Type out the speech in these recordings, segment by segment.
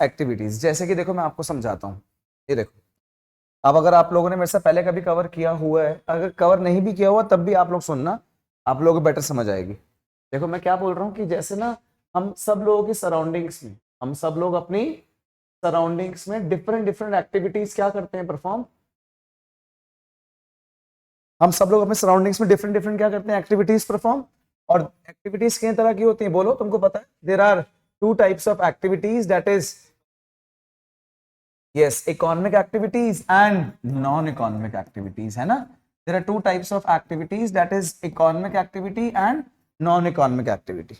Activities. जैसे कि देखो मैं आपको समझाता हूँ, ये देखो, अब अगर आप लोगों ने मेरे से पहले कभी कवर किया हुआ है, अगर कवर नहीं भी किया हुआ तब भी आप लोग सुनना, आप लोगों को बेटर समझ आएगी। देखो मैं क्या बोल रहा हूँ कि जैसे ना हम सब लोगों की सराउंडिंग्स में, हम सब लोग अपनी सराउंडिंग्स में डिफरेंट डिफरेंट एक्टिविटीज क्या करते हैं, परफॉर्म। हम सब लोग अपने सराउंडिंग्स में डिफरेंट डिफरेंट क्या करते हैं, एक्टिविटीज परफॉर्म। और एक्टिविटीज कितने तरह की होती हैं, बोलो, तुमको पता है? There are two types of activities, that is yes, economic activities and non-economic activities, है ना? There are two types of activities, that is economic activity and non-economic activity.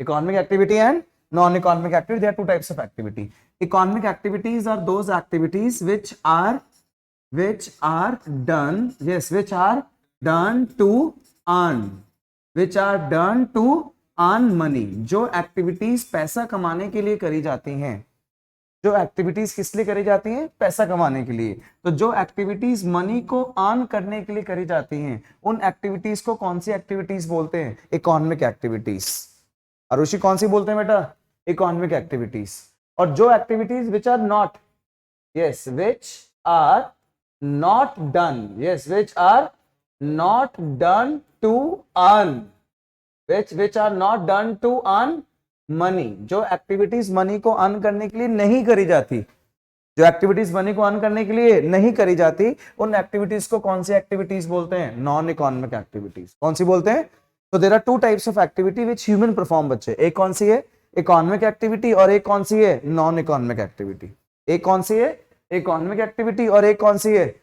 Economic activity and non-economic activity, there are two types of activity. Economic activities are those activities which are done, yes, which are done to earn, which are done to earn money. जो activities पैसा कमाने के लिए करी जाती हैं, जो activities किस लिए करी जाती हैं, पैसा कमाने के लिए। तो जो एक्टिविटीज मनी को अर्न करने के लिए करी जाती हैं, उन एक्टिविटीज को कौन सी एक्टिविटीज बोलते हैं, इकोनॉमिक एक्टिविटीज। अरुषि कौन सी बोलते हैं बेटा, इकोनॉमिक एक्टिविटीज। और जो activities which are not, yes, which are not done, yes, which are not done to earn, which are not done to earn money, जो एक्टिविटीज मनी को अर्न करने के लिए नहीं करी जाती, जो एक्टिविटीज मनी को अर्न करने के लिए नहीं करी जाती, उन एक्टिविटीज को कौन सी एक्टिविटीज बोलते हैं, नॉन इकोनॉमिक एक्टिविटीज। कौन सी बोलते हैं? तो there are two types of activity which human perform बच्चे। एक कौन सी है, इकोनॉमिक एक्टिविटी, और एक कौन सी है, नॉन इकोनॉमिक एक्टिविटी। एक कौन सी है, इकोनॉमिक एक्टिविटी, और एक कौन सी है,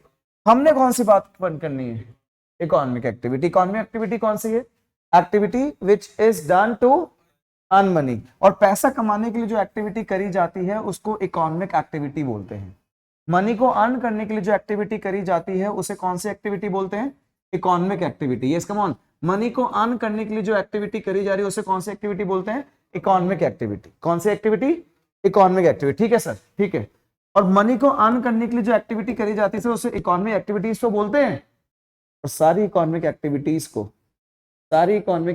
हमने कौन सी बात करनी है, इकोनॉमिक एक्टिविटी। इकोनॉमिक एक्टिविटी कौन सी है, activity which is done to earn money. और पैसा कमाने के लिए जो एक्टिविटी करी जाती है उसको इकोनॉमिक एक्टिविटी बोलते हैं। मनी को अर्न करने के लिए जो एक्टिविटी करी जाती है उसे कौन सी एक्टिविटी बोलते हैं, economic activity. Yes come on, money को अर्न करने के लिए जो एक्टिविटी करी जा रही है उसे कौन सी एक्टिविटी बोलते हैं, इकोनॉमिक एक्टिविटी। कौन सी एक्टिविटी, इकोनॉमिक एक्टिविटी। ठीक है सर, ठीक है। और मनी को अर्न करने के लिए जो एक्टिविटी करी जाती है उसे इकोनॉमिक एक्टिविटीज तो बोलते हैं। और सारी इकोनॉमिक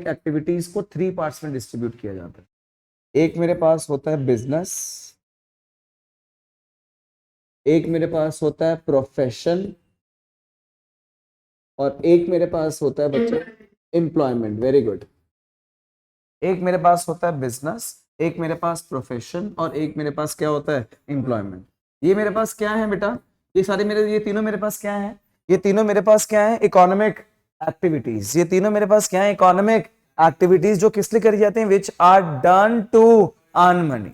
एक्टिविटीज को थ्री पार्ट्स में डिस्ट्रीब्यूट किया जाता है। एक मेरे पास होता है बिजनेस, एक मेरे पास होता है प्रोफेशन, और एक मेरे पास होता है बच्चे एम्प्लॉयमेंट। Very good. एक मेरे पास होता है बिजनेस, एक मेरे पास प्रोफेशन, और एक मेरे पास क्या होता है, एम्प्लॉयमेंट। ये मेरे पास क्या है बेटा, ये सारे ये तीनों मेरे पास क्या है, ये तीनों मेरे पास क्या है, इकोनॉमिक एक्टिविटीज। ये तीनों मेरे पास क्या है, इकोनॉमिक एक्टिविटीज, जो किस लिए करी जाती हैं, which are done to earn money.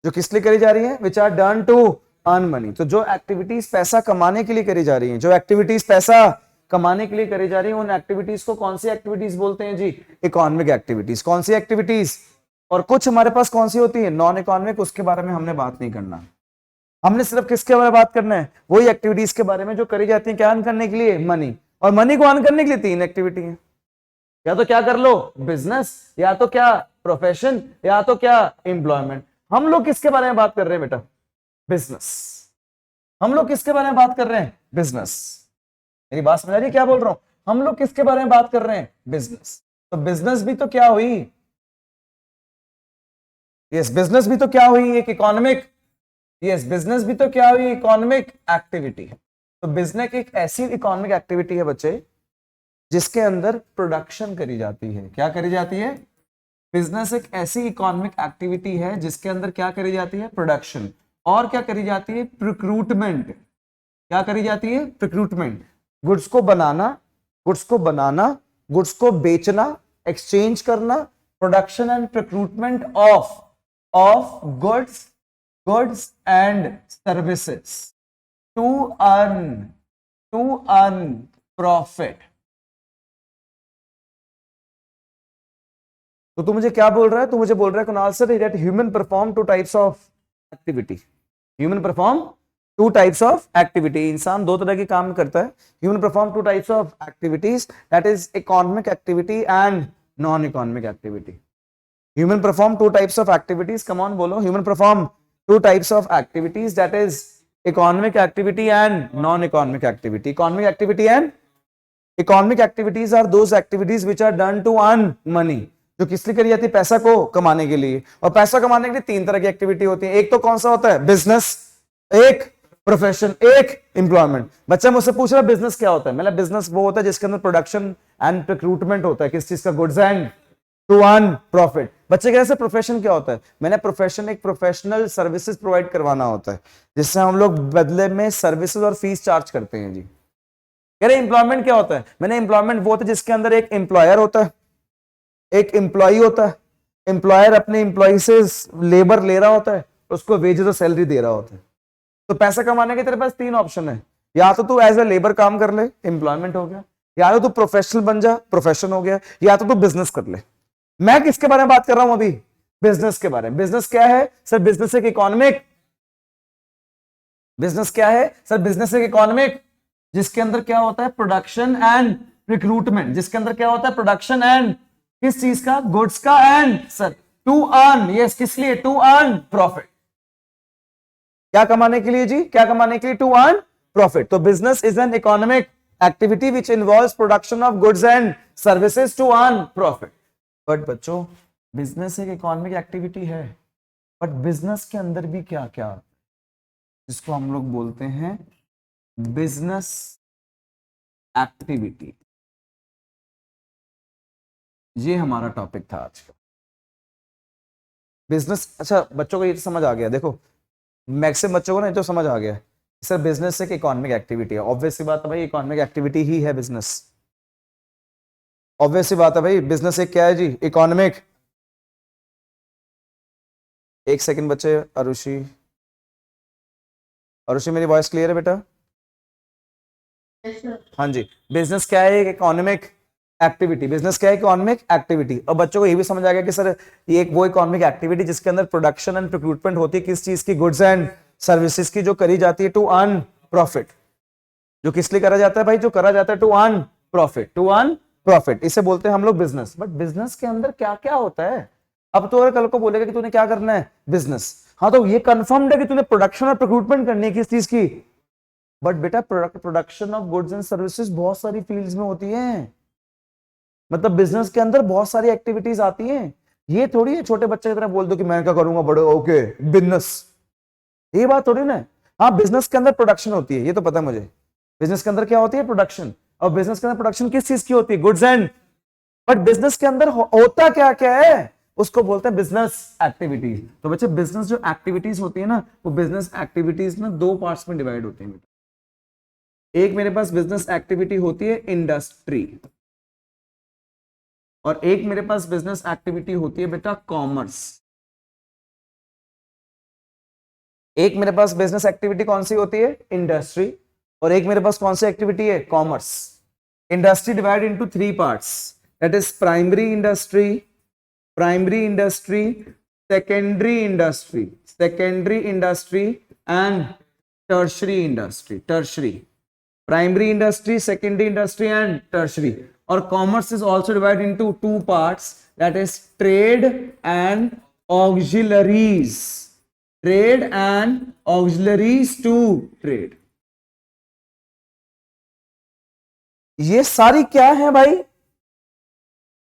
जो किस लिए करी जा रही है, which are done to earn money. तो जो एक्टिविटीज पैसा कमाने के लिए करी जा रही हैं, जो एक्टिविटीज पैसा कमाने के लिए करी जा रही है, उन एक्टिविटीज को कौन सी एक्टिविटीज बोलते हैं जी, इकोनॉमिक एक्टिविटीज। कौन सी एक्टिविटीज? और कुछ हमारे पास कौन सी होती है, नॉन इकोनॉमिक, उसके बारे में हमने बात नहीं करना। हमने सिर्फ किसके बारे में बात करना है, वही एक्टिविटीज के बारे में जो करी जाती है क्या अर्न करने के लिए, मनी। और मनी को अर्न करने के लिए तीन एक्टिविटी है, या तो क्या कर लो, बिजनेस, या तो क्या प्रोफेशन, या तो क्या एम्प्लॉयमेंट। हम लोग किसके बारे में बात कर रहे हैं बेटा, बिजनेस। हम लोग किसके बारे में बात कर रहे हैं, बिजनेस। मेरी बात समझ आ रही है क्या बोल रहा हूं, हम लोग किसके बारे में बात कर रहे हैं, बिजनेस। तो बिजनेस भी तो क्या हुई, यस, बिजनेस भी तो क्या हुई, एक इकोनॉमिक, यस, बिजनेस भी तो क्या हुई, इकोनॉमिक एक्टिविटी। तो बिजनेस एक ऐसी इकोनॉमिक एक्टिविटी है बच्चे जिसके अंदर प्रोडक्शन करी जाती है। क्या करी जाती है, बिजनेस एक ऐसी इकोनॉमिक एक्टिविटी है जिसके अंदर क्या करी जाती है, प्रोडक्शन। और क्या करी जाती है, रिक्रूटमेंट। क्या करी जाती है, रिक्रूटमेंट। गुड्स को बनाना, गुड्स को बेचना, एक्सचेंज करना, production and recruitment of goods and services to earn profit. तो तू मुझे क्या बोल रहा है, तू मुझे बोल रहा है Kunal sir that human perform two types of activity. Human perform two types of activity. इंसान दो तरह के काम करता है। Human perform two types of activities, that is economic activity and non economic activity. Human perform two types of activities, come on बोलो, human perform two types of activities, that is economic activity and non-economic activity. Economic activity and economic activities are those activities which are done to earn money. जो किस लिए करी जाती है? पैसा को कमाने के लिए। और पैसा कमाने के लिए तीन तरह की एक्टिविटी होती है। एक तो कौन सा होता है? बिजनेस, एक प्रोफेशन, एक एम्प्लॉयमेंट। बच्चा मुझसे पूछ रहा है बिजनेस क्या होता है? मतलब बिजनेस वो होता है जिसके अंदर प्रोडक्शन एंड रिक्रूटमेंट होता है, किस चीज का? Goods and to earn profit. बच्चे कह रहे हैं प्रोफेशन क्या होता है? मैंने प्रोफेशन एक प्रोफेशनल सर्विसेज प्रोवाइड करवाना होता है, जिससे हम लोग बदले में सर्विसेज और फीस चार्ज करते हैं जी। कह रहे एम्प्लॉयमेंट क्या होता है? मैंने एम्प्लॉयमेंट वो होता है जिसके अंदर एक एम्प्लॉयर होता है, एक एम्प्लॉई होता है। एम्प्लॉयर अपने एम्प्लॉय से लेबर ले रहा होता है, उसको वेजेस और सैलरी दे रहा होता है। तो पैसा कमाने के तेरे पास तीन ऑप्शन है, या तो तू एज ए लेबर काम कर ले, एम्प्लॉयमेंट हो गया, या तो तू प्रोफेशनल बन जा, प्रोफेशन हो गया, या तो तू बिजनेस कर ले। मैं किसके बारे में बात कर रहा हूं अभी? बिजनेस के बारे में। बिजनेस क्या है सर? बिजनेस एक इकोनॉमिक, बिजनेस क्या है सर? बिजनेस एक इकोनॉमिक जिसके अंदर क्या होता है? Production and recruitment. जिसके अंदर क्या होता है? प्रोडक्शन एंड किस चीज का? गुड्स का and sir to earn, yes किस लिए? To earn profit. क्या कमाने के लिए जी? क्या कमाने के लिए? To earn profit. तो business is an economic activity which involves production of goods and services to earn profit. But बच्चों बिजनेस एक इकोनॉमिक एक्टिविटी है, बट बिजनेस के अंदर भी क्या क्या, जिसको हम लोग बोलते हैं बिजनेस एक्टिविटी। ये हमारा टॉपिक था आज का, बिजनेस। अच्छा बच्चों को ये तो समझ आ गया, देखो मैक्सिमम बच्चों को ना ये तो समझ आ गया सर बिजनेस एक इकोनॉमिक एक्टिविटी है। ऑब्वियस सी बात है भाई, इकोनॉमिक एक्टिविटी ही है बिजनेस। ऑब्वियस सी बात है भाई, बिजनेस एक क्या है जी? इकोनॉमिक। एक सेकंड बच्चे, अरुषि, अरुषि मेरी वॉइस क्लियर है बेटा? हाँ जी। बिजनेस क्या है? एक इकोनॉमिक एक्टिविटी। बिजनेस क्या है? Economic activity. और बच्चों को ये भी समझ आ गया कि सर ये एक वो इकोनॉमिक एक्टिविटी जिसके अंदर प्रोडक्शन एंड रिक्रूटमेंट होती है, किस चीज की? गुड्स एंड सर्विसेज की, जो करी जाती है टू अर्न प्रॉफिट। जो किस लिए करा जाता है भाई? जो करा जाता है to earn profit, to earn profit. इसे बोलते हैं हम लोग बिजनेस। बट बिजनेस के अंदर क्या क्या होता है? अब तो अगर कल को बोलेगा कि तूने क्या करना है? बिजनेस। हाँ तो ये कंफर्म्ड है कि तूने प्रोडक्शन और रिक्रूटमेंट करनी है, किस चीज की? बट बेटा production of goods and services बहुत सारी फील्ड्स में होती है। मतलब बिजनेस के अंदर बहुत सारी एक्टिविटीज आती हैं। ये थोड़ी है छोटे बच्चे की तरह बोल दो कि मैं क्या करूंगा बड़े ओके बिजनेस, ये बात थोड़ी ना है। हाँ बिजनेस के अंदर प्रोडक्शन होती है, ये तो पता है मुझे। बिजनेस के अंदर क्या होती है? प्रोडक्शन। और बिजनेस के अंदर प्रोडक्शन किस चीज की होती है? Goods and. बट बिजनेस के अंदर होता क्या क्या है? उसको बोलते हैं बिजनेस एक्टिविटीज। तो बच्चे बिजनेस जो एक्टिविटीज होती है ना, वो बिजनेस एक्टिविटीज ना दो पार्ट्स में डिवाइड होती है। एक मेरे पास बिजनेस एक्टिविटी होती है इंडस्ट्री, और एक मेरे पास बिजनेस एक्टिविटी होती है बेटा कॉमर्स। एक मेरे पास बिजनेस एक्टिविटी कौन सी होती है? इंडस्ट्री। और एक मेरे पास कौन सी एक्टिविटी है? Commerce. Industry divide into three parts, that is primary industry, primary industry, secondary industry, secondary industry and tertiary industry, tertiary. Primary industry, secondary industry and tertiary. और commerce is also divide into two parts, that is trade and auxiliaries, trade and auxiliaries to trade. ये सारी क्या है भाई?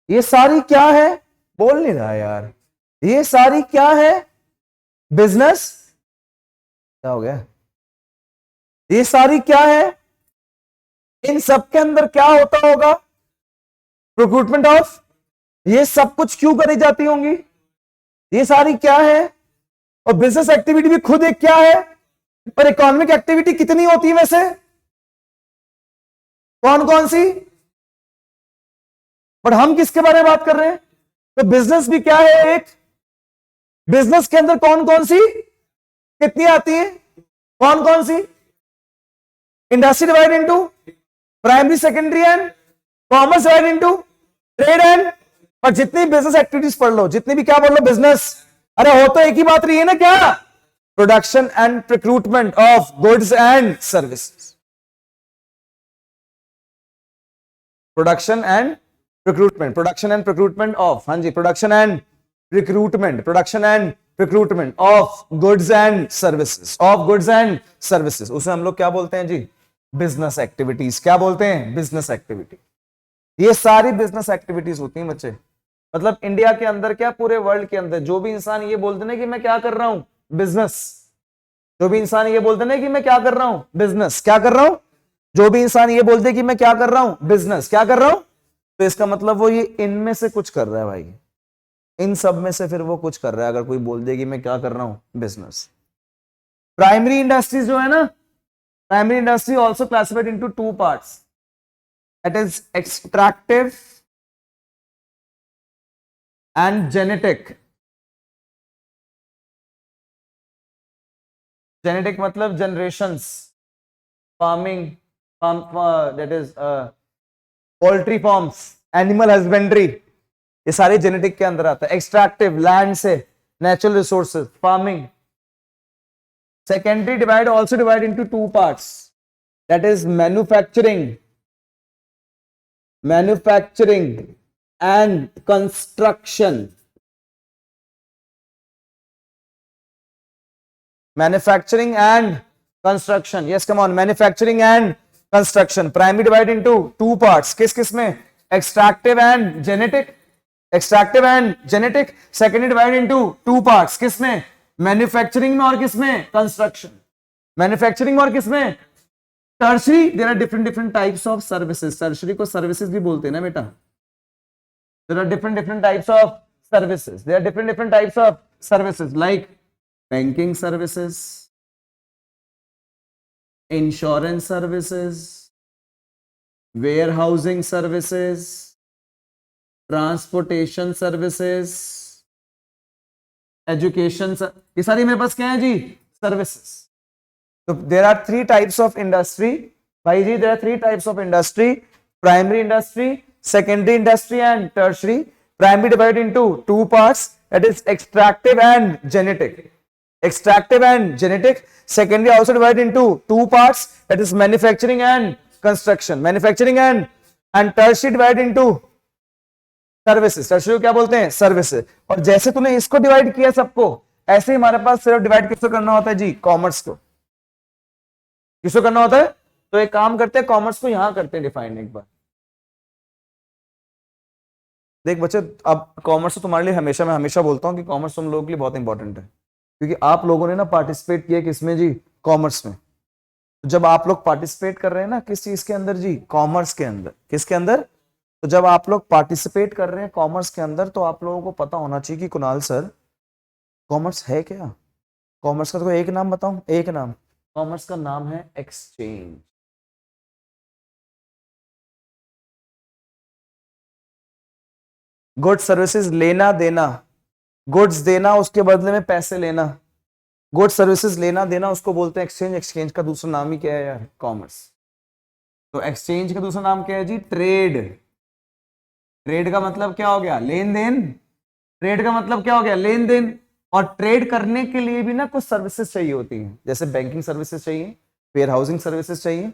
ये सारी क्या है? बोल नहीं रहा यार। ये सारी क्या है? बिजनेस। क्या हो गया? ये सारी क्या है? इन सब के अंदर क्या होता होगा? Recruitment of. ये सब कुछ क्यों करी जाती होंगी? ये सारी क्या है? और बिजनेस एक्टिविटी भी खुद एक क्या है? पर इकोनॉमिक एक्टिविटी कितनी होती है वैसे? कौन कौन सी? पर हम किसके बारे में बात कर रहे हैं? तो बिजनेस भी क्या है? एक। बिजनेस के अंदर कौन कौन सी कितनी आती है? कौन कौन सी? Industry divide into primary, secondary and commerce divide into trade and. पर जितनी बिजनेस एक्टिविटीज पढ़ लो, जितनी भी क्या बोल लो बिजनेस, अरे हो तो एक ही बात रही है ना क्या? Production and recruitment of goods and services. Production and recruitment, production and recruitment of, हाँ जी, production and recruitment, production and recruitment of goods and services, of goods and services. उसे हम लोग क्या बोलते हैं जी? Business activities. क्या बोलते हैं? Business activity. ये सारी बिजनेस एक्टिविटीज होती हैं बच्चे। मतलब इंडिया के अंदर क्या, पूरे वर्ल्ड के अंदर जो भी इंसान ये बोलते ना कि मैं क्या कर रहा हूं, बिजनेस, जो भी इंसान ये बोलते ना कि मैं क्या कर रहा हूं, बिजनेस, क्या कर रहा हूं, जो भी इंसान ये बोलते कि मैं क्या कर रहा हूं, बिजनेस, क्या कर रहा हूं, तो इसका मतलब वो ये इनमें से कुछ कर रहा है भाई, इन सब में से फिर वो कुछ कर रहा है, अगर कोई बोल दे कि मैं क्या कर रहा हूं, बिजनेस। प्राइमरी इंडस्ट्रीज जो है ना, primary industry also classified into two parts, that is extractive and genetic. Genetic मतलब generations, farming, that is poultry farms, animal husbandry, ये सारे जेनेटिक के अंदर आता है। एक्सट्रैक्टिव, लैंड से natural resources, farming. Secondary divide also divide into two parts, that is manufacturing, manufacturing and construction. Manufacturing and construction, yes come on, manufacturing and construction. Primary divide into two parts, किस किस में, extractive and genetic, extractive and genetic. Secondary divide into two parts, किस में, manufacturing में और किस में, construction, manufacturing में और किस में, tertiary. There are different different types of services, tertiary को सर्विसेज भी बोलते हैं ना बेटा। There are different different types of services, there are different different types of services, like banking services, insurance services, warehousing services, transportation services, education, ये सारी मेरे पास क्या है जी, सर्विसेज। तो there are three types of industry भाई जी, there are three types of industry, primary industry, secondary industry and tertiary. Primary divide into two parts, that is extractive and genetic, extractive and genetic. Secondary also divided into two parts, that is manufacturing and construction, manufacturing and tertiary divided into services, tertiary क्या बोलते हैं, services। और जैसे तूने इसको divide किया सबको, ऐसे ही हमारे पास सिर्फ डिवाइड किसको करना होता है जी, कॉमर्स को, किसको करना होता है। तो एक काम करते हैं, कॉमर्स को यहां करते हैं डिफाइन एक बार। देख बच्चे, अब कॉमर्स तो तुम्हारे लिए हमेशा, मैं हमेशा बोलता हूं कि कॉमर्स तुम लोगों के लिए बहुत इंपॉर्टेंट है, क्योंकि आप लोगों ने ना पार्टिसिपेट किया किसमें जी, कॉमर्स में। तो जब आप लोग पार्टिसिपेट कर रहे हैं ना किस चीज के अंदर जी, कॉमर्स के अंदर, किसके अंदर, तो जब आप लोग पार्टिसिपेट कर रहे हैं कॉमर्स के अंदर, तो आप लोगों को पता होना चाहिए कि कुणाल सर कॉमर्स है क्या। कॉमर्स का तो एक नाम बताऊं, एक नाम, कॉमर्स का नाम है एक्सचेंज। गुड्स सर्विसेज लेना देना, गुड्स देना उसके बदले में पैसे लेना, गुड्स सर्विसेज लेना देना, उसको बोलते हैं एक्सचेंज। एक्सचेंज का दूसरा नाम ही क्या है यार, कॉमर्स। तो एक्सचेंज का दूसरा नाम क्या है जी, ट्रेड। ट्रेड का मतलब क्या हो गया, लेन देन। ट्रेड का मतलब क्या हो गया, लेन देन। और ट्रेड करने के लिए भी ना कुछ सर्विसेज चाहिए होती हैं, जैसे बैंकिंग सर्विसेज चाहिए, वेयर हाउसिंग सर्विसेज चाहिए।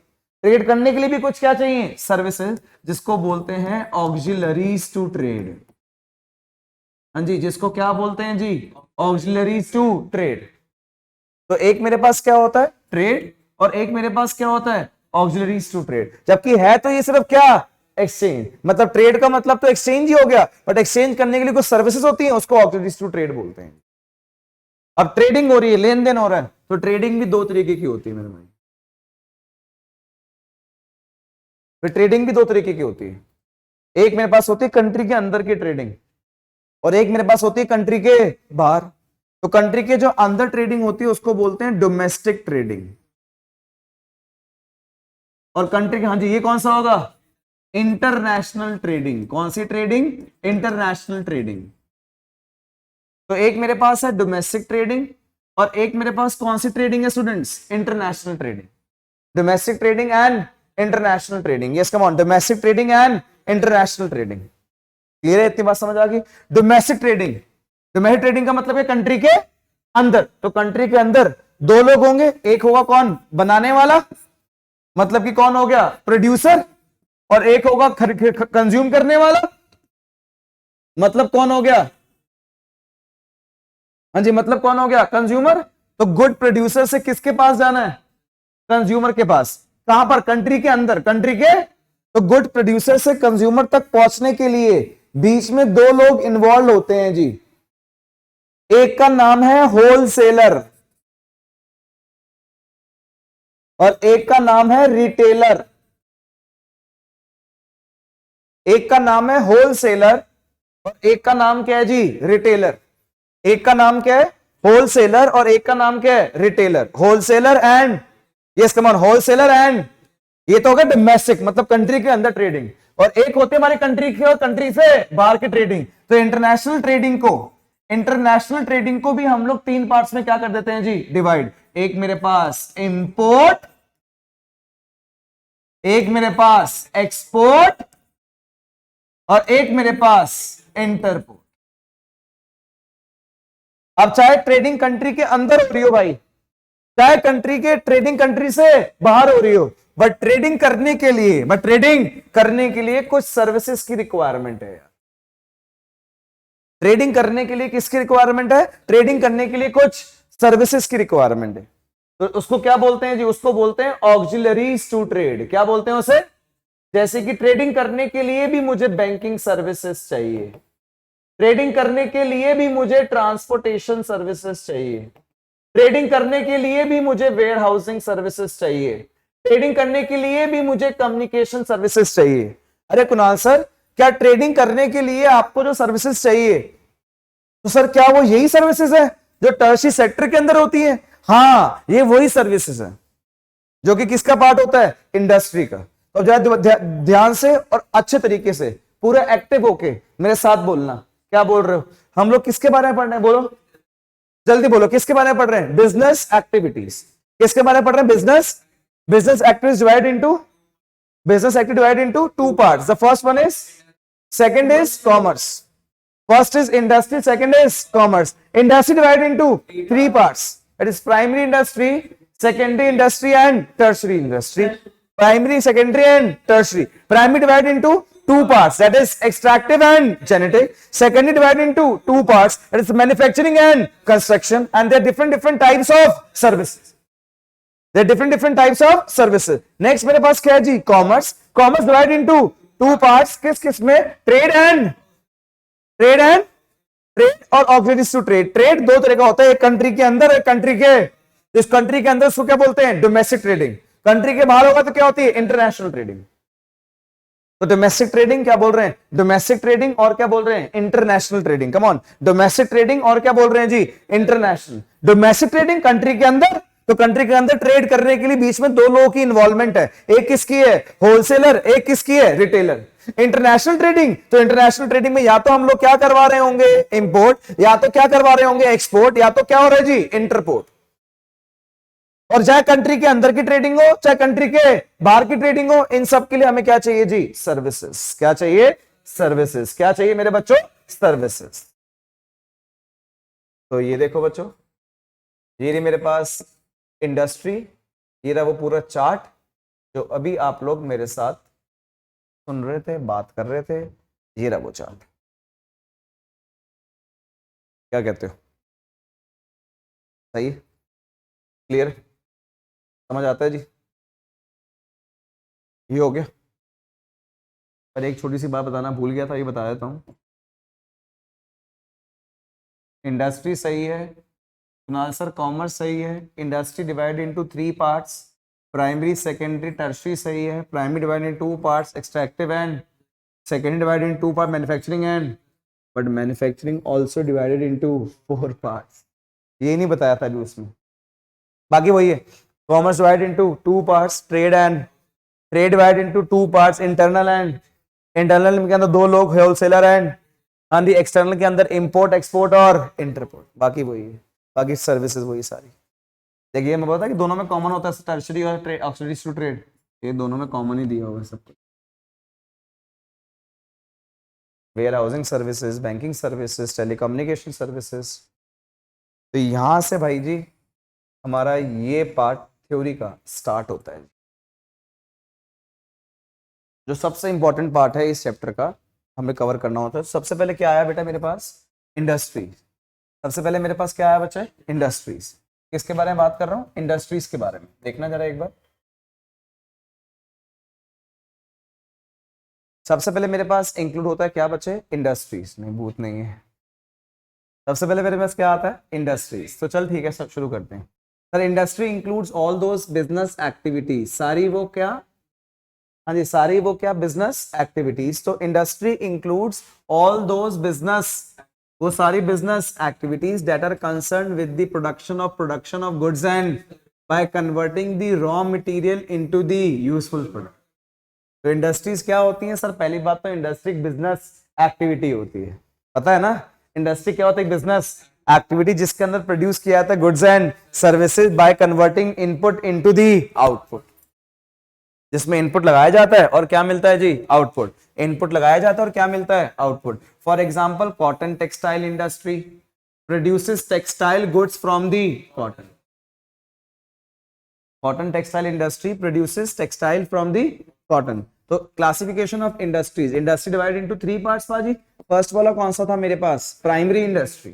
ट्रेड करने के लिए भी कुछ क्या चाहिए, सर्विसेज, जिसको बोलते हैं ऑक्सिलरीज टू ट्रेड। हाँ जी, जिसको क्या बोलते हैं जी, ऑक्सिलरीज टू ट्रेड। तो एक मेरे पास क्या होता है, ट्रेड, और एक मेरे पास क्या होता है, ऑक्सिलरीज टू ट्रेड। जबकि है तो ये सिर्फ क्या, एक्सचेंज। मतलब ट्रेड का मतलब तो एक्सचेंज ही हो गया, बट एक्सचेंज करने के लिए कुछ सर्विसेज होती हैं, उसको ऑक्सिलरीज टू ट्रेड बोलते हैं। अब ट्रेडिंग हो रही है, लेन देन हो रहा है, तो ट्रेडिंग भी दो तरीके की होती है मेरे भाई। फिर ट्रेडिंग भी दो तरीके की होती है, एक मेरे पास होती है कंट्री के अंदर की ट्रेडिंग, और एक मेरे पास होती है कंट्री के बाहर। तो कंट्री के जो अंदर ट्रेडिंग होती है उसको बोलते हैं डोमेस्टिक ट्रेडिंग, और कंट्री के, हाँ जी, ये कौन सा होगा, इंटरनेशनल ट्रेडिंग। कौन सी ट्रेडिंग, इंटरनेशनल ट्रेडिंग। तो एक मेरे पास है डोमेस्टिक ट्रेडिंग, और एक मेरे पास कौन सी ट्रेडिंग है students, international trading. Domestic trading and international trading, yes come on, domestic trading and international trading. Clear है, इतनी बात समझ आ गई। डोमेस्टिक ट्रेडिंग, डोमेस्टिक ट्रेडिंग का मतलब है कंट्री के अंदर। तो कंट्री के अंदर दो लोग होंगे, एक होगा कौन, बनाने वाला, मतलब कि कौन हो गया, प्रोड्यूसर, और एक होगा कंज्यूम करने वाला, मतलब कौन हो गया, हाँ जी, मतलब कौन हो गया, कंज्यूमर। तो गुड प्रोड्यूसर से किसके पास जाना है, कंज्यूमर के पास। कहां पर, कंट्री के अंदर, कंट्री के। तो गुड प्रोड्यूसर से कंज्यूमर तक पहुंचने के लिए बीच में दो लोग इन्वॉल्व होते हैं जी। एक का नाम है होलसेलर और एक का नाम है रिटेलर। एक का नाम है होलसेलर और एक का नाम क्या है जी, रिटेलर। एक का नाम क्या है, होलसेलर, और एक का नाम क्या है, retailer. Wholesaler and, yes come on, wholesaler and, ये तो होगा डोमेस्टिक, मतलब कंट्री के अंदर ट्रेडिंग, और एक होते हमारे कंट्री के और कंट्री से बाहर की ट्रेडिंग। तो इंटरनेशनल ट्रेडिंग को भी हम लोग तीन पार्ट्स में क्या कर देते हैं जी, डिवाइड। एक मेरे पास इंपोर्ट, एक मेरे पास एक्सपोर्ट, और एक मेरे पास इंटरपोर्ट। अब चाहे ट्रेडिंग कंट्री के अंदर हो रही हो भाई, चाहे ट्रेडिंग कंट्री से बाहर हो रही हो, बट ट्रेडिंग करने के लिए कुछ सर्विसेज की रिक्वायरमेंट है। ट्रेडिंग करने के लिए किसकी रिक्वायरमेंट है, ट्रेडिंग करने के लिए कुछ सर्विसेज की रिक्वायरमेंट है। तो उसको क्या बोलते हैं जी, उसको बोलते हैं ऑक्सिलरीज टू ट्रेड। क्या बोलते हैं उसे, जैसे कि ट्रेडिंग करने के लिए भी मुझे बैंकिंग सर्विसेज चाहिए, ट्रेडिंग करने के लिए भी मुझे ट्रांसपोर्टेशन सर्विसेज चाहिए, ट्रेडिंग करने के लिए भी मुझे वेयर हाउसिंग सर्विसेज चाहिए, ट्रेडिंग करने के लिए भी मुझे कम्युनिकेशन सर्विसेज चाहिए। अरे कुणाल सर, क्या ट्रेडिंग करने के लिए आपको जो सर्विसेज चाहिए, तो सर क्या वो यही सर्विसेज है जो टर्शियरी सेक्टर के अंदर होती है? हाँ, ये वही सर्विसेज है जो कि किसका पार्ट होता है, इंडस्ट्री का। तो जरा ध्यान से और अच्छे तरीके से पूरा एक्टिव होके मेरे साथ बोलना, क्या बोल रहे हो? हम लोग किसके बारे में पढ़ रहे हैं, बोलो जल्दी बोलो, किसके बारे में पढ़ रहे हैं? Business activities. किसके बारे में पढ़ रहे हैं? Business activities divide into two parts. The first one is, second is commerce. First is industry, second is commerce. Industry divide into three parts, that is primary industry, secondary industry and tertiary industry. Primary, secondary and tertiary. Primary divided into two parts, that is extractive and genetic. Secondary divided into two parts, that is manufacturing and construction. And there are different types of services. Next मेरे पास क्या है जी, commerce. Commerce divided into two parts. किस में? Trade और auxiliaries to trade. Trade दो तरह का होता है, एक कंट्री के अंदर, एक कंट्री के, इस कंट्री के अंदर उसको क्या बोलते हैं, डोमेस्टिक ट्रेडिंग। कंट्री के बाहर होगा तो क्या होती है, इंटरनेशनल ट्रेडिंग। तो डोमेस्टिक ट्रेडिंग क्या बोल रहे हैं, डोमेस्टिक ट्रेडिंग, और क्या बोल रहे हैं, international trading. Come on, domestic trading और क्या बोल रहे हैं जी, इंटरनेशनल। डोमेस्टिक ट्रेडिंग कंट्री के अंदर, तो कंट्री के अंदर ट्रेड करने के लिए बीच में दो लोगों की इन्वॉल्वमेंट है, एक किसकी है, होलसेलर, एक किसकी है, रिटेलर। इंटरनेशनल ट्रेडिंग, तो इंटरनेशनल ट्रेडिंग में या तो हम लोग क्या करवा रहे होंगे, इंपोर्ट, या तो क्या करवा रहे होंगे, एक्सपोर्ट, या तो क्या हो रहा है जी, इंटरपोर्ट। और चाहे कंट्री के अंदर की ट्रेडिंग हो, चाहे कंट्री के बाहर की ट्रेडिंग हो, इन सब के लिए हमें क्या चाहिए जी, सर्विसेज। क्या चाहिए, सर्विसेज। क्या चाहिए मेरे बच्चों, सर्विसेज। तो ये देखो बच्चों, ये रही मेरे पास इंडस्ट्री, ये रहा वो पूरा चार्ट जो अभी आप लोग मेरे साथ सुन रहे थे, बात कर रहे थे। ये रहा वो चार्ट। क्या कहते हो, सही, क्लियर, समझ आता है जी? ये हो गया। पर एक छोटी सी बात बताना भूल गया था, ये बता देता हूँ। इंडस्ट्री सही है कुणाल सर, कॉमर्स सही है। Industry divide into three parts, primary, secondary, tertiary सही है। Primary divide in two parts, extractive and, secondary divide in two part, manufacturing and, but manufacturing also divided into four parts. ये नहीं बताया था अभी उसमें, बाकी वही है। Commerce divide into two parts, trade divide into two parts, internal के अंदर दो लोग, होलसेलर एंड, हाँ दी एक्सटर्नल के अंदर इंपोर्ट, एक्सपोर्ट और इंटरपोर्ट। बाकी वही है, बाकी सर्विसेज वही सारी। देखिए मैं बोला था कि दोनों में कॉमन होता है टर्शियरी और ट्रेड, ऑक्सिलरीज टू ट्रेड, ये दोनों में कॉमन ही दिया हुआ है सब कुछ। Warehousing services, banking services, telecommunication services. तो यहां से भाई जी हमारा ये पार्ट थ्योरी का स्टार्ट होता है। जो सबसे इंपॉर्टेंट पार्ट है इस चैप्टर का हमें कवर करना होता है। सबसे पहले क्या आया बेटा मेरे पास, इंडस्ट्री। सबसे पहले मेरे पास क्या आया बच्चे, इंडस्ट्रीज। किसके बारे में बात कर रहा हूँ, इंडस्ट्रीज के बारे में। देखना जरा एक बार, सबसे पहले मेरे पास इंक्लूड होता है क्या बच्चे, इंडस्ट्रीज, नहीं भूत नहीं है, सबसे पहले मेरे पास क्या आता है, इंडस्ट्रीज। तो चल ठीक है, सब शुरू करते हैं। Sir industry includes all those business activities, सारी वो क्या, हाँ जी सारी वो क्या बिजनेस एक्टिविटीज। तो industry includes all those business, वो सारी business activities that are concern with the production of goods and by converting the raw material into the useful product. तो इंडस्ट्रीज क्या होती हैं सर, पहली बात तो इंडस्ट्री बिजनेस एक्टिविटी होती है, पता है ना, इंडस्ट्री क्या होता है, बिजनेस एक्टिविटी जिसके अंदर प्रोड्यूस किया जाता है goods and services by converting input into the output, जिसमें इनपुट लगाया जाता है और क्या मिलता है जी, आउटपुट। इनपुट लगाया जाता है और क्या मिलता है, output. For example cotton textile industry produces textile goods from the cotton, cotton textile industry produces textile from the cotton. तो classification of industries, industry divide into 3 parts बाजी। फर्स्ट वाला कौन सा था मेरे पास, प्राइमरी इंडस्ट्री।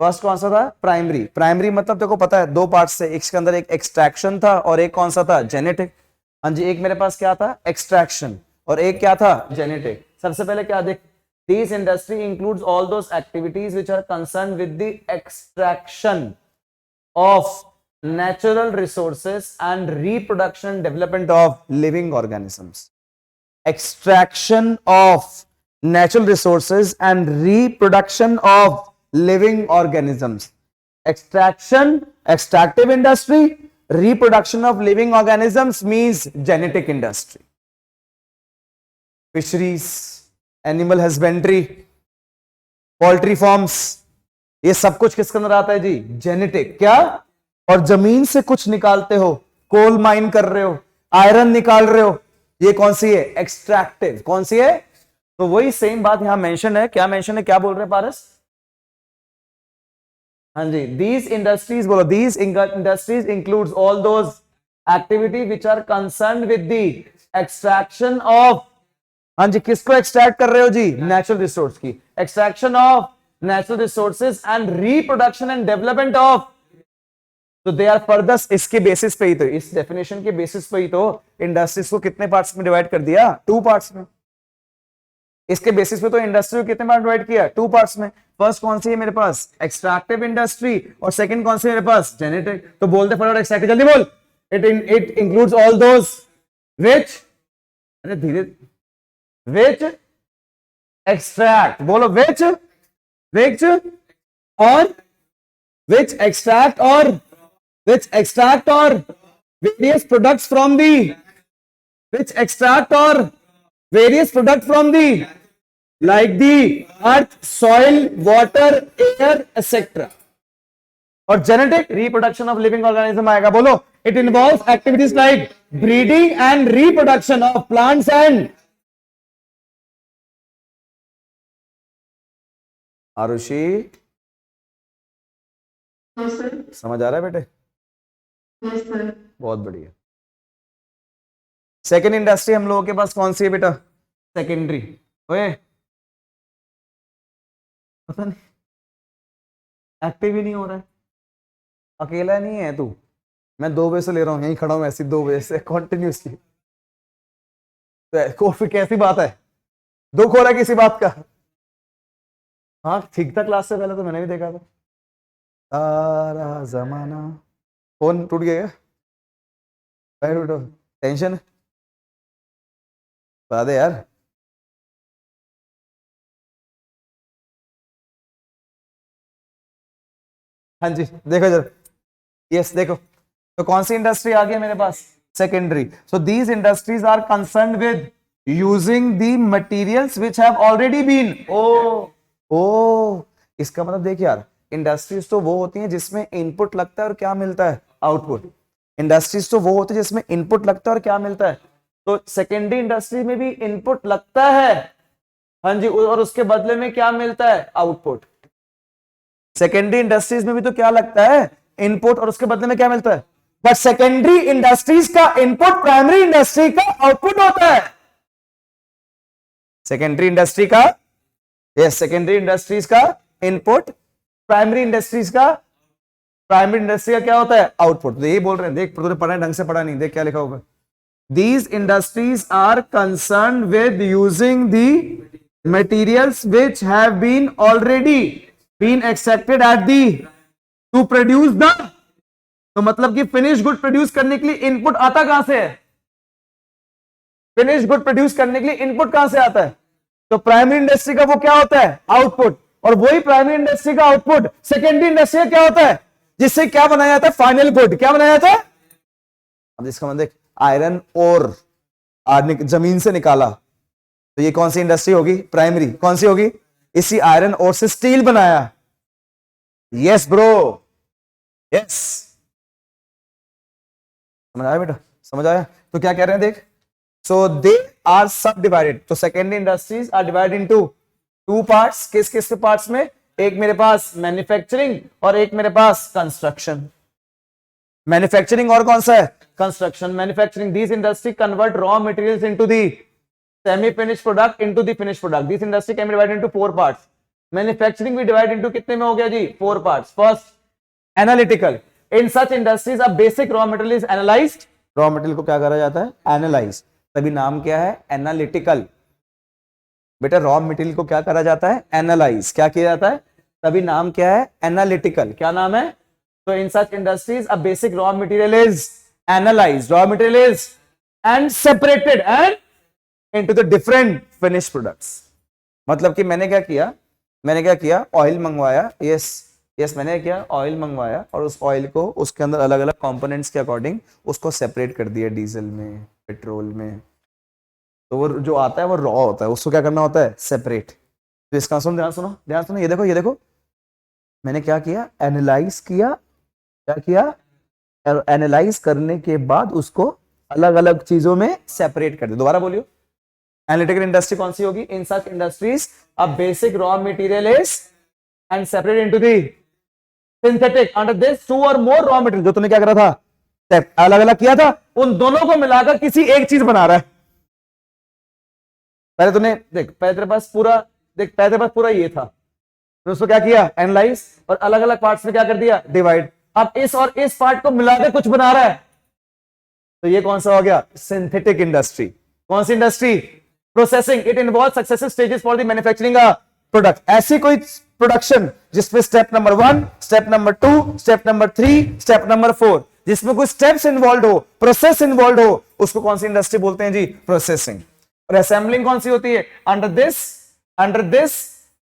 फर्स्ट कौन सा था, प्राइमरी। प्राइमरी मतलब देखो पता है 2 पार्ट्स से, इसके अंदर एक एक्सट्रैक्शन था और एक कौन सा था, जेनेटिक। हाँ जी, एक मेरे पास क्या था, एक्सट्रैक्शन, और एक क्या था, जेनेटिक। सबसे पहले क्या देख, this industry includes all those activities which are concern with the extraction of natural resources and reproduction and development of living organisms. Extraction of natural resources and reproduction of living organisms. Extraction, extractive industry, reproduction of living organisms means genetic industry. Fisheries, animal husbandry, poultry farms, ये सब कुछ किसके अंदर आता है जी, genetic. क्या, और जमीन से कुछ निकालते हो, कोल माइन कर रहे हो, आयरन निकाल रहे हो, ये कौन सी है, एक्सट्रैक्टिव। कौन सी है, तो वही सेम बात यहां मेंशन है। क्या मेंशन है, क्या बोल रहे हैं पारस, हाँ जी, दीज इंडस्ट्रीज बोलो, these industries includes all those activity which are concern with the extraction of, हाँ जी किसको एक्सट्रैक्ट कर रहे हो जी, नेचुरल रिसोर्स की, extraction of natural resources and reproduction and development of. तो दे आर फर्दर, इसके बेसिस पे ही तो, इस डेफिनेशन के बेसिस पे ही तो इंडस्ट्रीज को कितने पार्ट्स में डिवाइड कर दिया, 2 पार्ट्स में। इसके बेसिस पे तो इंडस्ट्री को कितने पार्ट डिवाइड किया, 2 पार्ट्स में। फर्स्ट कौन सी है मेरे पास, एक्सट्रैक्टिव इंडस्ट्री, और सेकंड कौन सी है मेरे पास, जेनेटिक। तो बोलते फटाफट एक्सट्रैक्टिव, जल्दी बोल। It includes all those which, अरे धीरे, व्हिच एक्सट्रैक्ट, बोलो व्हिच, व्हिच और which extract or various products from the, which extract or various products from the, like the earth, soil, water, air, etc. और genetic, reproduction of living organism आएगा, बोलो। It involves activities like breeding and reproduction of plants and, Arushi समझ आ रहा है बेटे, बहुत बढ़िया। Second industry हम लोगों के पास कौन सी है बेटा, सेकेंडरी। ओए पता नहीं, एक्टिव ही नहीं हो रहा है, अकेला नहीं है तू, मैं 2 बजे से ले रहा हूं, यहीं खड़ा हूं ऐसी 2 बजे से कॉन्टिन्यूसली। तो फिर कैसी बात है, दुख हो रहा है किसी बात का। हाँ ठीक था, क्लास से पहले तो मैंने भी देखा था। सारा जमाना, फोन टूट गया क्या, टेंशन बता दे यार। हाँ जी देखो जरा, यस देखो, तो कौन सी इंडस्ट्री आ गई मेरे पास, secondary. So these industries are concern with using the materials which have already been, ओ इसका मतलब देख यार, इंडस्ट्रीज तो वो होती हैं जिसमें इनपुट लगता है और क्या मिलता है, आउटपुट। इंडस्ट्रीज तो वो होती है जिसमें इनपुट लगता है और क्या मिलता है, तो सेकेंडरी इंडस्ट्री में भी इनपुट लगता है, हाँ जी, और उसके बदले में क्या मिलता है, आउटपुट। सेकेंडरी इंडस्ट्रीज में भी तो क्या लगता है, इनपुट, और उसके बदले में क्या मिलता है, बट सेकेंडरी इंडस्ट्रीज का इनपुट प्राइमरी इंडस्ट्री का आउटपुट होता है। सेकेंडरी इंडस्ट्री का, यस सेकेंडरी इंडस्ट्रीज का इनपुट, प्राइमरी इंडस्ट्रीज का, प्राइमरी इंडस्ट्री का क्या होता है, आउटपुट। तो यही बोल रहे हैं, देख तूने पढ़ा ढंग से पढ़ा नहीं, देख क्या लिखा होगा, These industries are concerned with using the materials which have been already been accepted at the to produce the, तो मतलब कि फिनिश गुड प्रोड्यूस करने के लिए इनपुट आता कहां से है? फिनिश गुड प्रोड्यूस करने के लिए इनपुट कहां से आता है? तो प्राइमरी इंडस्ट्री का वो क्या होता है? आउटपुट। और वही प्राइमरी इंडस्ट्री का आउटपुट सेकेंडरी इंडस्ट्री का क्या होता है? जिससे क्या बनाया जाता है? Final good. क्या बनाया जाता है? अब इसका मतलब देख, आयरन और जमीन से निकाला, तो ये कौन सी इंडस्ट्री होगी? प्राइमरी। कौन सी होगी? इसी आयरन और से स्टील बनाया। Yes bro, yes. समझ आया बेटा? समझ आया? तो क्या कह रहे हैं देख, सो दे आर सब डिवाइडेड। तो secondary industries are divided into two parts. किस किस पार्ट्स में? एक मेरे पास मैन्युफैक्चरिंग और एक मेरे पास कंस्ट्रक्शन। मैन्युफैक्चरिंग और कौन सा है? Construction. Manufacturing, this industry convert raw materials into the semi finish product into the finish product. This industry can be divided into four parts. Manufacturing भी डिवाइड इनटू कितने में हो गया जी? Four parts. First, analytical. In such industries a basic raw material is analysed. Raw material को क्या करा जाता है? एनालाइज। तभी नाम क्या है? एनालिटिकल। बेटा रॉ मटेरियल को क्या करा जाता है? एनालाइज। क्या किया जाता है? तभी नाम क्या है? एनालिटिकल। क्या नाम है? तो in such industries a basic raw material is analysed, raw material is and separated and into the different finish products. मतलब कि मैंने क्या किया? ऑयल मंगवाया। यस मैंने क्या? ऑयल मंगवाया और उस ऑयल को उसके अंदर अलग अलग कंपोनेंट्स के अकॉर्डिंग उसको सेपरेट कर दिया, डीजल में, पेट्रोल में। तो वो जो आता है वो रॉ होता है, उसको क्या करना होता है? सेपरेट। तो इसका ध्यान सुनो, ये देखो मैंने क्या किया? एनालाइज किया। क्या किया? एनालाइज करने के बाद उसको अलग अलग चीजों में सेपरेट कर दिया। दोबारा बोलियो, एनालिटिकल इंडस्ट्री कौन सी होगी? In such industries a basic raw material is and separate into the synthetic under this two or more raw material. जो तूने क्या करा था? अलग अलग किया था, उन दोनों को मिलाकर किसी एक चीज बना रहा है। पहले तूने देख, पहले तेरे पास पूरा ये था, तो उसको क्या किया? एनालाइज, और अलग अलग पार्ट्स में क्या कर दिया? डिवाइड। अब इस और इस पार्ट को मिलाकर कुछ बना रहा है, तो ये कौन सा हो गया? Synthetic industry. कौन सी industry? Processing. It involve successive stages for the manufacturing a product. ऐसी कोई प्रोडक्शन जिसमें step number 1, step number 2, step number 3, step number 4, जिसमें कोई स्टेप्स इन्वॉल्व हो, प्रोसेस इन्वॉल्व हो, उसको कौन सी इंडस्ट्री बोलते हैं जी? प्रोसेसिंग। और असेंबलिंग कौन सी होती है? Under this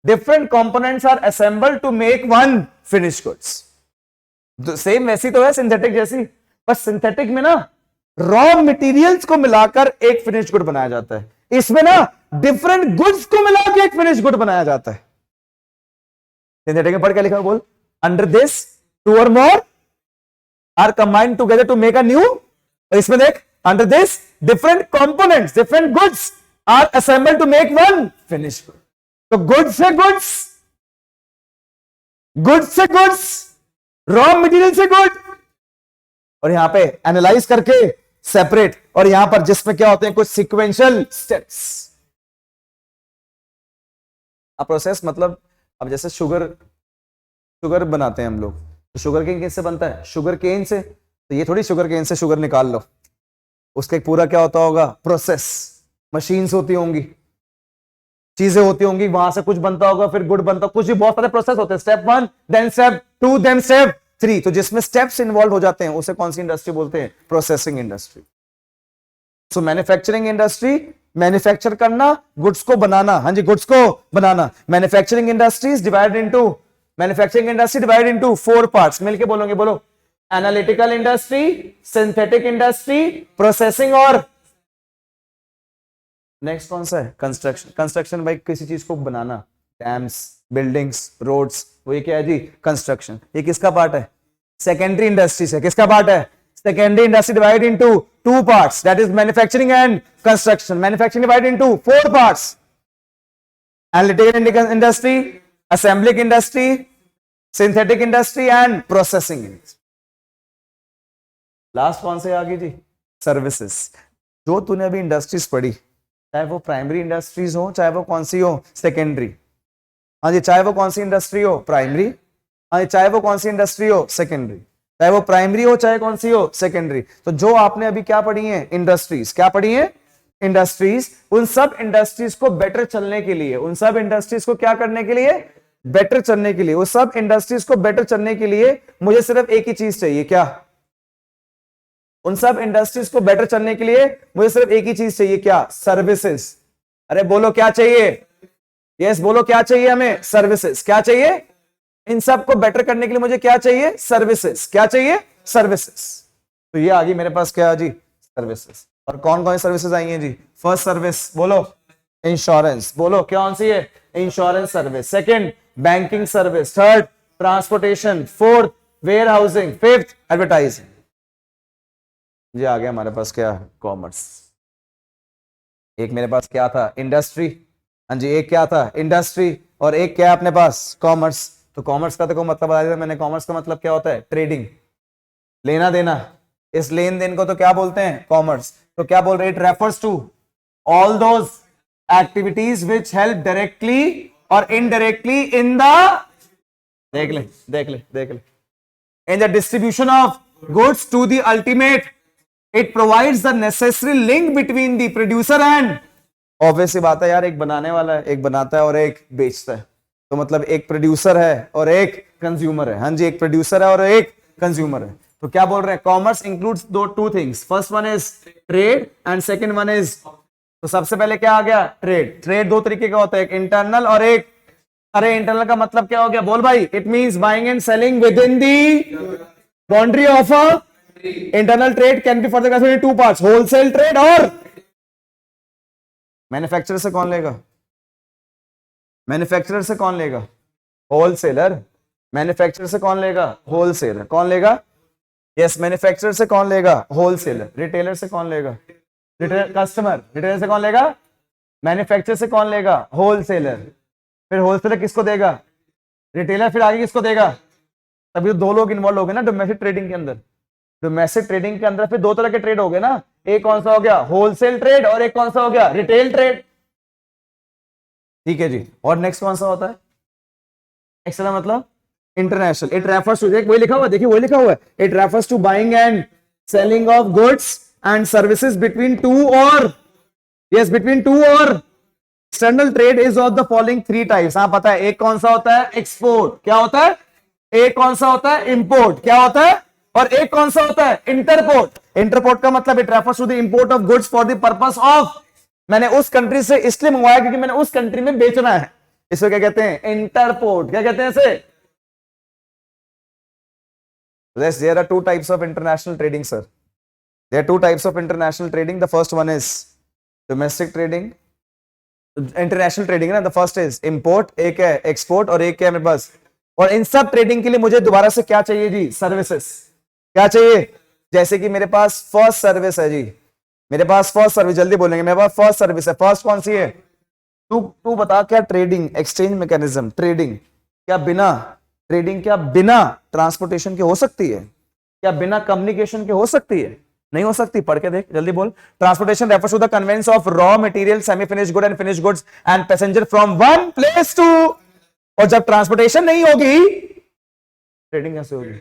different components are assembled to make one finish goods. Same वैसी तो है सिंथेटिक जैसी, बस सिंथेटिक में ना रॉ मटेरियल्स को मिलाकर एक फिनिश गुड बनाया जाता है, इसमें ना डिफरेंट गुड्स को मिलाकर एक फिनिश गुड बनाया जाता है। सिंथेटिक में पढ़ के लिखा? बोल, under this two or more are combined together to make a new. और इसमें देख, under this different components, different goods are assembled to make one finish good. तो गुड्स से गुड्स, रॉ मटेरियल से गुड, और यहां पे एनालाइज करके सेपरेट, और यहां पर जिसमें क्या होते हैं? कुछ सीक्वेंशियल स्टेप्स। अब प्रोसेस मतलब, अब जैसे शुगर बनाते हैं हम लोग, तो शुगर केन किससे बनता है? शुगर केन से। तो ये थोड़ी शुगर केन से शुगर निकाल लो, उसका एक पूरा क्या होता होगा? प्रोसेस। मशीन्स होती होंगी, चीजें होती होंगी, वहां से कुछ बनता होगा, फिर गुड बनता, कुछ भी बहुत सारे प्रोसेस होते हैं। Step 1, then step 2, then step 3। तो जिसमें स्टेप्स इन्वॉल्व हो जाते हैं उसे कौन सी इंडस्ट्री बोलते हैं? Processing industry. So manufacturing industry, manufacture करना, गुड्स को बनाना। हाँ जी, गुड्स को बनाना। Manufacturing industries manufacturing industry divide into 4 parts. मिलके बोलोगे, बोलो। Analytical industry, synthetic industry, processing, और नेक्स्ट कौन सा है? कंस्ट्रक्शन। कंस्ट्रक्शन भाई किसी चीज को बनाना, डैम्स, बिल्डिंग्स, रोड्स, वो ये क्या है जी? कंस्ट्रक्शन। ये किसका पार्ट है? सेकेंडरी इंडस्ट्री से। किसका पार्ट है? Secondary industry divide into 2 parts, that is manufacturing and construction. Manufacturing divide into 4 parts, analytical industry, assembling industry, synthetic industry and processing industry. Last कौन से आगे जी? सर्विसेज। जो तूने अभी इंडस्ट्रीज पढ़ी, चाहे वो प्राइमरी इंडस्ट्रीज हो, चाहे वो कौन सी हो? सेकेंडरी। हाँ जी, चाहे वो कौन सी इंडस्ट्री हो? प्राइमरी। हाँ जी, चाहे वो कौन सी इंडस्ट्री हो? सेकेंडरी। चाहे वो प्राइमरी हो चाहे कौन सी हो सेकेंडरी। तो जो आपने अभी क्या पढ़ी है, इंडस्ट्रीज, क्या पढ़ी है, इंडस्ट्रीज, उन सब इंडस्ट्रीज को बेटर चलने के लिए, उन सब इंडस्ट्रीज को क्या करने के लिए, बेटर चलने के लिए, उस सब इंडस्ट्रीज को बेटर चलने के लिए मुझे सिर्फ एक ही चीज चाहिए, क्या, उन सब इंडस्ट्रीज को बेटर चलने के लिए मुझे सिर्फ एक ही चीज चाहिए, क्या, सर्विसेज। अरे बोलो क्या चाहिए, यस बोलो क्या चाहिए हमें, सर्विसेज। क्या चाहिए, इन सब को बेटर करने के लिए मुझे क्या चाहिए, सर्विसेज। क्या चाहिए, सर्विसेज। तो ये आ गई मेरे पास क्या जी, सर्विसेज। और कौन कौन सी सर्विसेज आई हैं जी, फर्स्ट सर्विस बोलो इंश्योरेंस, बोलो कौन सी है, insurance service. Second banking service, third transportation, fourth warehousing, fifth advertising. ये आ गया हमारे पास क्या, कॉमर्स। एक मेरे पास क्या था, इंडस्ट्री, हाँ जी, एक क्या था, इंडस्ट्री, और एक क्या है अपने पास, कॉमर्स। तो कॉमर्स का तो मतलब बता दिया मैंने, कॉमर्स का मतलब क्या होता है, ट्रेडिंग, लेना देना। इस लेन देन को तो क्या बोलते हैं, कॉमर्स। तो क्या बोल रहे, it refers to all those activities which help directly or indirectly in the, देख ले देख ले देख ले, in the distribution of goods to the ultimate. It provides the necessary link between the producer and, obvious सी बात है यार, एक बनाने वाला है, एक बनाता है और एक बेचता है। तो मतलब एक प्रोड्यूसर है और एक कंज्यूमर है, हाँ जी, एक प्रोड्यूसर है और एक कंज्यूमर है। तो क्या बोल रहे हैं, कॉमर्स इंक्लूड्स दो two things, first one is trade and second one is, तो सबसे पहले क्या आ गया, ट्रेड। ट्रेड दो तरीके का होता है, एक इंटरनल और एक, अरे इंटरनल का मतलब क्या हो गया, बोल भाई, it means buying and selling with in the boundary of a, internal trade can be further classified in two parts, wholesale trade और मैन्युफैक्चरर से कौन लेगा, मैन्युफैक्चरर से कौन लेगा, होलसेलर। मैन्युफैक्चरर से कौन लेगा, होलसेलर। कौन लेगा, यस, मैन्युफैक्चरर से कौन लेगा, होलसेलर। रिटेलर से कौन लेगा, रिटेलर, कस्टमर। रिटेलर से कौन लेगा, मैन्युफैक्चरर से कौन लेगा, होलसेलर। फिर होलसेलर किसको देगा, रिटेलर। फिर आगे किसको देगा, तभी तो दो लोग इन्वॉल्व हो गए ना डोमेस्टिक ट्रेडिंग के अंदर। डोमेस्टिक ट्रेडिंग के अंदर फिर दो तरह के ट्रेड हो गए ना, एक कौन सा हो गया, होलसेल ट्रेड, और एक कौन सा हो गया, रिटेल ट्रेड। ठीक है जी, और नेक्स्ट कौन सा होता है, नेक्स्ट मतलब इंटरनेशनल। इट रेफर्स टू, वही लिखा हुआ, देखिए वही लिखा हुआ है, it refers to buying and selling of goods and services between two or, yes, between two or. External trade is of the following three types. हाँ पता है, एक कौन सा होता है, एक्सपोर्ट। क्या होता है, एक कौन सा होता है, इंपोर्ट। क्या होता है, और एक कौन सा होता है, इंटरपोर्ट। इंटरपोर्ट का मतलब it refers to the import of goods for the purpose of, मैंने उस कंट्री से इसलिए मंगवाया क्योंकि मैंने उस कंट्री में बेचना है, इसको क्या कहते हैं, इंटरपोर्ट। क्या कहते हैं इसे, there are two types of international trading, sir. There are two types of international trading. The first one is domestic trading, international trading ना, the first is import, एक है export और एक है मेरे पास। और इन सब ट्रेडिंग के लिए मुझे दोबारा से क्या चाहिए जी, सर्विसेज। क्या चाहिए, जैसे कि मेरे पास फर्स्ट सर्विस है जी, मेरे पास फर्स्ट सर्विस, जल्दी बोलेंगे, मेरे पास फर्स्ट सर्विस है। फर्स्ट कौन सी है, तू बता, क्या ट्रेडिंग, एक्सचेंज मैकेनिज्म, ट्रेडिंग क्या बिना, ट्रेडिंग क्या बिना ट्रांसपोर्टेशन के हो सकती है, क्या बिना कम्युनिकेशन के हो सकती है, नहीं हो सकती। पढ़ के देख, जल्दी बोल। Transportation refers to the conveyance of raw material, semi finished good and finished goods and passenger from one place to. और जब ट्रांसपोर्टेशन नहीं होगी, ट्रेडिंग कैसे होगी,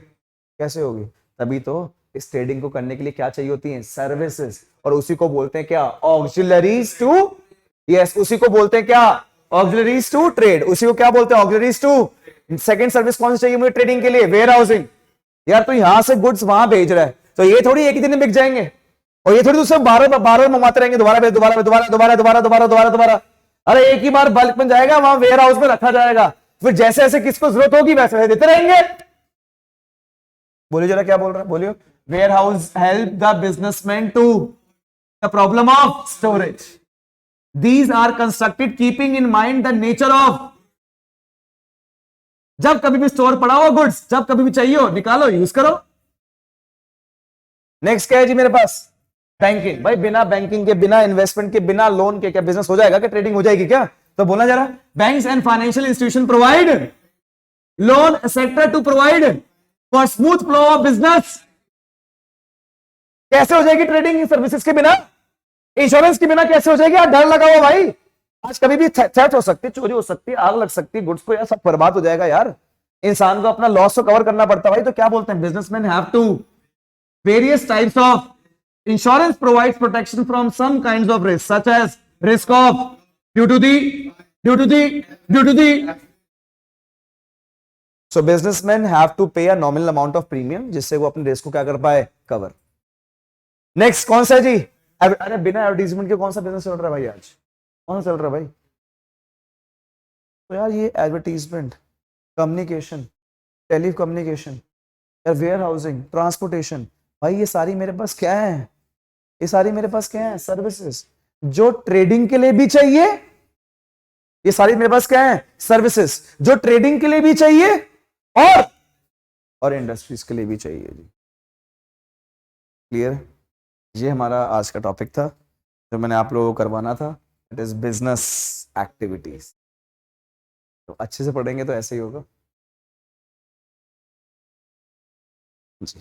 कैसे होगी, तभी तो इस ट्रेडिंग को करने के लिए क्या चाहिए होती है, सर्विसेज। और उसी को बोलते हैं क्या, ऑक्सिलरीज टू, यस, उसी को बोलते हैं क्या, ऑक्सिलरीज टू ट्रेड। उसी को क्या बोलते हैं, ऑक्सिलरीज टू। सेकंड सर्विस कौन सी चाहिए मुझे ट्रेडिंग के लिए, वेयर हाउसिंग। यार तो यहां से गुड्स वहां भेज रहा है, तो ये थोड़ी एक ही दिन में बिक जाएंगे, और ये थोड़ी दूसरे बार बार मंगवाते रहेंगे, दोबारा दोबारा दोबारा दोबारा दोबारा दोबारा दोबारा दोबारा। अरे एक ही बार बल्क में जाएगा, वहां वेयर हाउस में रखा जाएगा, फिर जैसे जैसे किसको जरूरत होगी वैसे वैसे देते रहेंगे। बोलिए जरा क्या बोल रहा है, बोलिए। Warehouse help the businessman to the problem of storage. These are constructed keeping in mind the nature of, जब कभी भी स्टोर पड़ा हो गुड्स, जब कभी भी चाहिए हो निकालो, यूज करो। नेक्स्ट क्या है जी मेरे पास, बैंकिंग। भाई बिना बैंकिंग के, बिना इन्वेस्टमेंट के, बिना लोन के क्या बिजनेस हो जाएगा, क्या ट्रेडिंग हो जाएगी क्या, तो बोलना जरा। Banks and financial institution provide loan etcetera to provide for smooth flow of business. कैसे हो जाएगी ट्रेडिंग सर्विसेज के बिना, इंश्योरेंस के बिना कैसे हो जाएगी, डर लगा हुआ भाई। आज कभी भी थेफ्ट हो सकती है, चोरी हो सकती है, आग लग सकती है, गुड्स को यार सब बर्बाद हो जाएगा यार। इंसान को अपना लॉस तो कवर करना पड़ता है भाई, तो क्या बोलते हैं, businessman have to various types of insurance provides protection from some kinds of risk such as risk of due to the so businessman have to pay a nominal amount of premium, जिससे वो अपने risk को क्या कर पाए, cover. Next कौन सा है जी, अरे बिना एडवर्टीजमेंट के कौन सा बिजनेस चल रहा है भाई आज, कौन सा चल रहा है भाई, तो यार ये एडवर्टीजमेंट, कम्युनिकेशन, टेली कम्युनिकेशन, यार वेयर हाउसिंग, ट्रांसपोर्टेशन, भाई ये सारी मेरे पास क्या है, ये सारी मेरे पास क्या है, सर्विसेज जो ट्रेडिंग के लिए भी चाहिए, ये सारी मेरे पास क्या है, सर्विसेज जो ट्रेडिंग के लिए भी चाहिए और इंडस्ट्रीज के लिए भी चाहिए जी। क्लियर, ये हमारा आज का टॉपिक था जो मैंने आप लोगों को करवाना था, इट इज बिजनेस एक्टिविटीज। तो अच्छे से पढ़ेंगे तो ऐसे ही होगा जी।